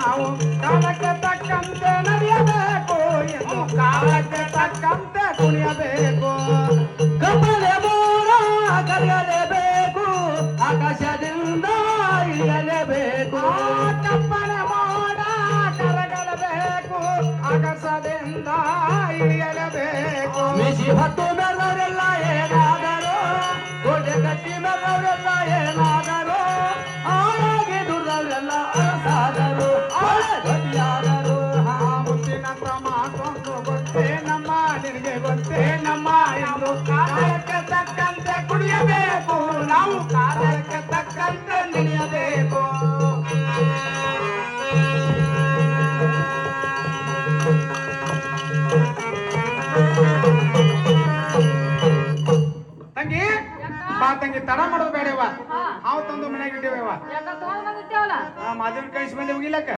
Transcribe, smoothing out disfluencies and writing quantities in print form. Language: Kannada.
ನಾವು ಕಾಲಕ್ಕೆ ತಕ್ಕಂತೆ ನಡೆಯಬೇಕು ಎಂದು ಕಾಲಕ್ಕೆ ತಕ್ಕಂತೆ ಕುಣಿಯಬೇಕು. ಕಪ್ಪಲೆ ಮೋಡ ಕರೆಯಲೇಬೇಕು, ಆಕಾಶದಿಂದ ಇಳಿಯಲೇಬೇಕು. ಕಪ್ಪಲೆ ಮೋಡ ಕರಗಲೇಬೇಕು, ಆಕಾಶದಿಂದ ಇಳಿಯಲೇಬೇಕು. ಮಿಸಿ ಹೊತ್ತು ಮೆಲ್ಲವರೆಲ್ಲ ಏನಾದರೂ, ಕೋಟೆ ಕಟ್ಟಿ ಮೆಲ್ಲವರೆಲ್ಲ ಏನಾದರೂ, ಆಳಾಗಿ ದುರ್ದವರೆಲ್ಲ ಅರಸಾದರು, ಗತಿಯಾದರು. ಮುತ್ತಿನ ಕ್ರಮ ಕೊಂಡು ಗೊತ್ತೇ ನಮ್ಮ ನಿನಗೆ ಗೊತ್ತೇ ನಮ್ಮ ಎಂದು ಕಾಲಕ್ಕೆ ತಕ್ಕಂತೆ ಕುಡಿಯಬೇಕು, ನಾವು ಕಾಲಕ್ಕೆ ತಕ್ಕಂತೆ ನಡೆಯಬೇಕು. ತಂಗಿ ಬಾ ತಂಗಿ, ತಡ ಮಾಡೋದು ಬೇಡವ. ಹಾವು ತಂದು ಮನೆಯಾಗ ಇಟ್ಟಿವ. ಮಾದೇವನ ಕಳಿಸಿ ಬಂದೆ ಹೋಗಿಲ್ಲಕ್ಕ.